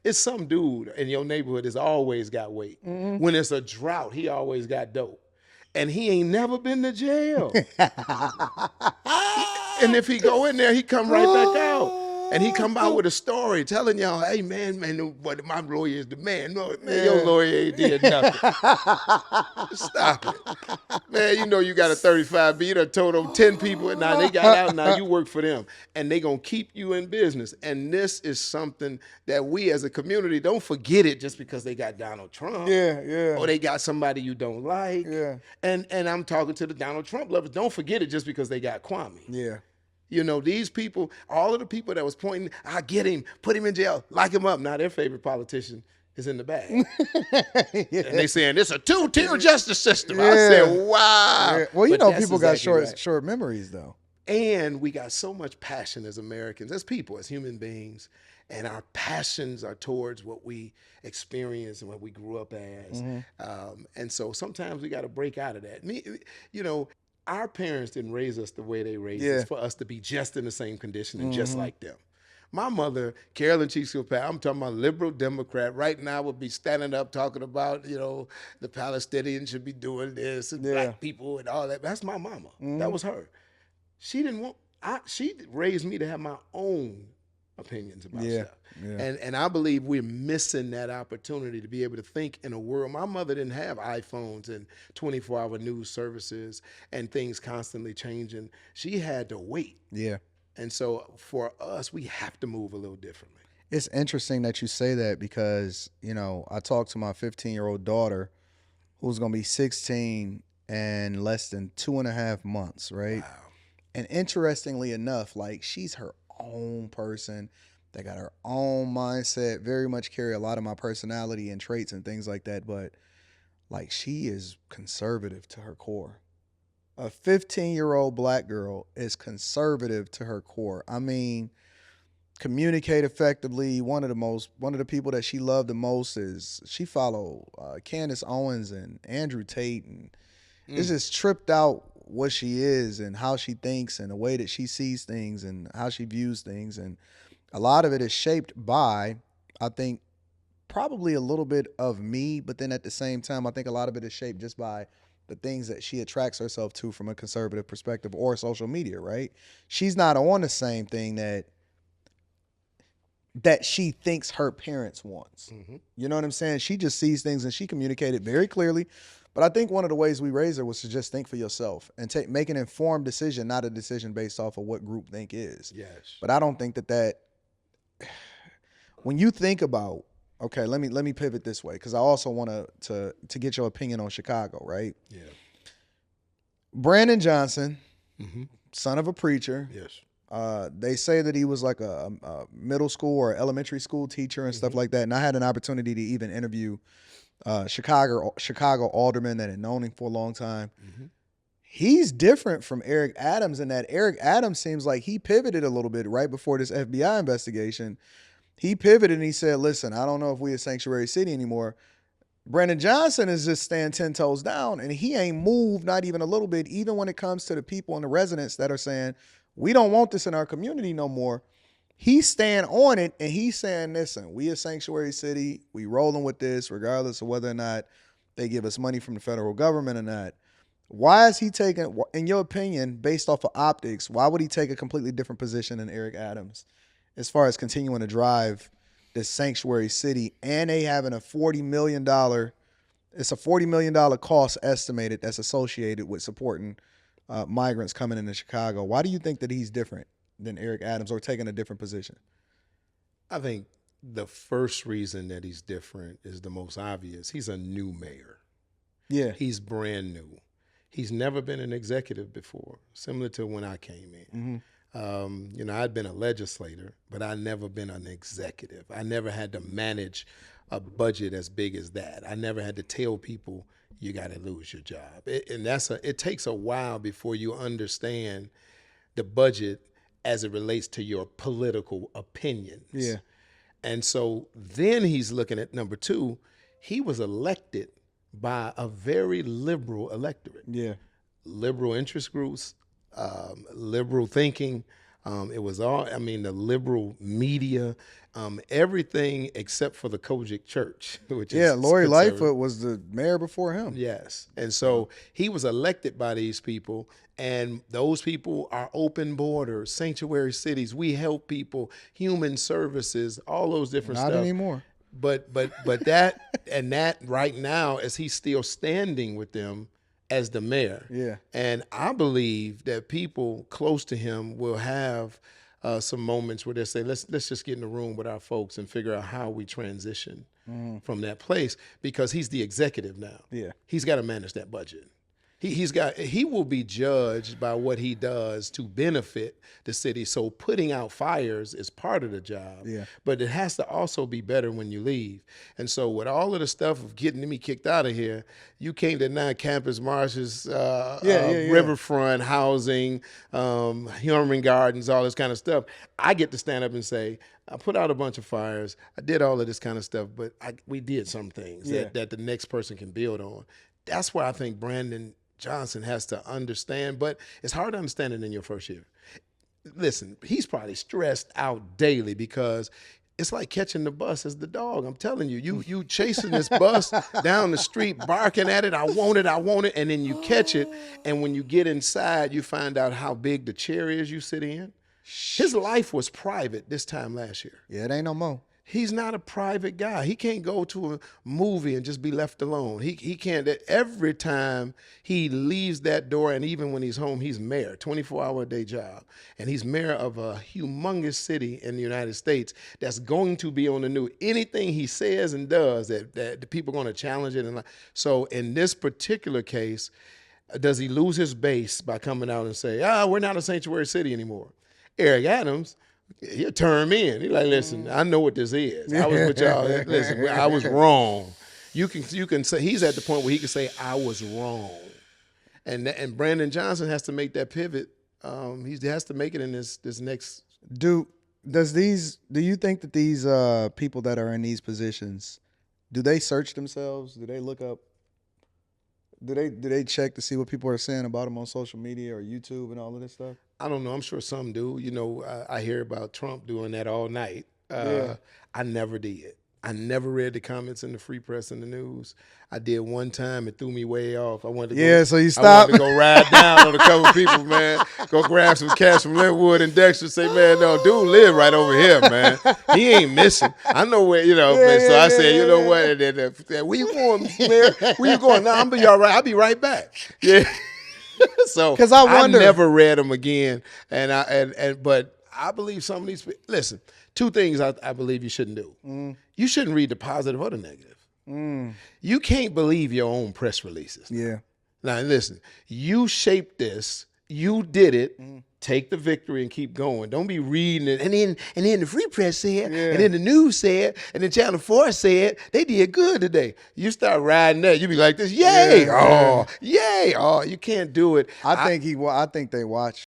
it's some dude in your neighborhood that's always got weight. When it's a drought, he always got dope. And he ain't never been to jail. And if he go in there, he come right back out. And he come out with a story telling y'all, hey, man, what my lawyer is the man. No, man, your lawyer ain't did nothing. Stop it. Man, you know you got a 35B. You done told them 10 people, and now they got out, now you work for them. And they going to keep you in business. And this is something that we as a community, don't forget it just because they got Donald Trump. Or they got somebody you don't like. And I'm talking to the Donald Trump lovers. Don't forget it just because they got Kwame. You know, these people, all of the people that was pointing, I get him, put him in jail, lock him up. Now their favorite politician is in the bag. And they saying, it's a two-tier justice system. I said, wow. Well, you But know, that's people got exactly short memories, though. And we got so much passion as Americans, as people, as human beings, and our passions are towards what we experience and what we grew up as. And so sometimes we got to break out of that. You know, our parents didn't raise us the way they raised us for us to be just in the same condition and just like them. My mother, Carolyn Kilpatrick, I'm talking about liberal Democrat, right now would be standing up talking about, you know, the Palestinians should be doing this and black people and all that. That's my mama. That was her. She didn't want, she raised me to have my own opinions about stuff. And I believe we're missing that opportunity to be able to think in a world. My mother didn't have iPhones and 24-hour news services and things constantly changing. She had to wait. And so for us, we have to move a little differently. It's interesting that you say that because, you know, I talked to my 15-year-old daughter who's going to be 16 in less than 2.5 months, right? Wow. And interestingly enough, like, she's her own person. They got her own mindset, very much carry a lot of my personality and traits and things like that. But, like, she is conservative to her core. A 15-year-old black girl is conservative to her core. I mean, communicate effectively. One of the people that she loved the most is she followed Candace Owens and Andrew Tate, and it's just tripped out what she is and how she thinks and the way that she sees things and how she views things. And a lot of it is shaped by, I think, probably a little bit of me, but then at the same time, I think a lot of it is shaped just by the things that she attracts herself to from a conservative perspective or social media, right? She's not on the same thing that she thinks her parents wants. You know what I'm saying? She just sees things and she communicated very clearly. But I think one of the ways we raised her was to just think for yourself and make an informed decision, not a decision based off of what groupthink is. But I don't think that when you think about, okay, let me pivot this way, because I also want to get your opinion on Chicago, right? Brandon Johnson, son of a preacher. They say that he was like a middle school or elementary school teacher and stuff like that. And I had an opportunity to even interview Chicago alderman that had known him for a long time. He's different from Eric Adams in that Eric Adams seems like he pivoted a little bit right before this FBI investigation. He pivoted and he said, listen, I don't know if we a sanctuary city anymore. Brandon Johnson is just staying 10 toes down, and he ain't moved not even a little bit, even when it comes to the people and the residents that are saying, we don't want this in our community no more. He's staying on it, and he's saying, listen, we a sanctuary city. We rolling with this regardless of whether or not they give us money from the federal government or not. Why is he taking, in your opinion, based off of optics, why would he take a completely different position than Eric Adams as far as continuing to drive this sanctuary city? And they having a $40 million, it's a $40 million cost estimated that's associated with supporting migrants coming into Chicago. Why do you think that he's different than Eric Adams or taking a different position? I think the first reason that he's different is the most obvious. He's a new mayor. He's brand new. He's never been an executive before, similar to when I came in. You know, I'd been a legislator, but I'd never been an executive. I never had to manage a budget as big as that. I never had to tell people you got to lose your job. It takes a while before you understand the budget as it relates to your political opinions. And so then he's looking at number two. He was elected by a very liberal electorate. Liberal interest groups, liberal thinking, It was all, I mean, the liberal media, everything except for the Kojic Church, which is Lori conservative. Lightfoot was the mayor before him. Yes. And so he was elected by these people, and those people are open borders, sanctuary cities. We help people, human services, all those different Not stuff. anymore. But that and that right now, as he's still standing with them as the mayor. Yeah. And I believe that people close to him will have some moments where they say, let's just get in the room with our folks and figure out how we transition from that place, because he's the executive now. Yeah. He's got to manage that budget. He will be judged by what he does to benefit the city. So putting out fires is part of the job. Yeah. But it has to also be better when you leave. And so with all of the stuff of getting me kicked out of here, you can't deny campus marshes, riverfront housing, human gardens, all this kind of stuff. I get to stand up and say, I put out a bunch of fires. I did all of this kind of stuff, but we did some things that the next person can build on. That's where I think Brandon Johnson has to understand, but it's hard to understand it in your first year. Listen, he's probably stressed out daily because it's like catching the bus as the dog. I'm telling you, you chasing this bus down the street, barking at it, I want it, and then you catch it, and when you get inside, you find out how big the chair is you sit in. His life was private this time last year. Yeah, it ain't no more. He's not a private guy. He can't go to a movie and just be left alone. He can't. Every time he leaves that door, and even when he's home, he's mayor, 24-hour-a-day job. And he's mayor of a humongous city in the United States that's going to be on the news. Anything he says and does that the people are going to challenge it. And so in this particular case, does he lose his base by coming out and say, we're not a sanctuary city anymore? Eric Adams, he'll turn me in. He's like, listen, I know what this is. I was with y'all. Listen, I was wrong. You can say, he's at the point where he can say, I was wrong. And Brandon Johnson has to make that pivot. He has to make it in this next. Do you think that these people that are in these positions, do they search themselves? Do they look up? Do they check to see what people are saying about them on social media or YouTube and all of this stuff? I don't know. I'm sure some do. You know, I hear about Trump doing that all night. I never did. I never read the comments in the Free Press and the news. I did one time. It threw me way off. I wanted to go, so you stopped. I wanted to go ride down on a couple of people, man. Go grab some cash from Linwood and Dexter. Say, man, no, dude live right over here, man. He ain't missing. I know where, so I said, you know what? Where you going, man? Where you going? No, I'm be all right. I'll be right back. Yeah. So because I never read them again, but I believe some of these. Listen, two things I believe you shouldn't do. You shouldn't read the positive or the negative. You can't believe your own press releases. Yeah. Now listen, you shaped this. You did it. Take the victory and keep going. Don't be reading it. And then the Free Press said, and then the news said, and then Channel 4 said, they did good today. You start riding that, you be like this, yay, yay. Oh, you can't do it. I think they watch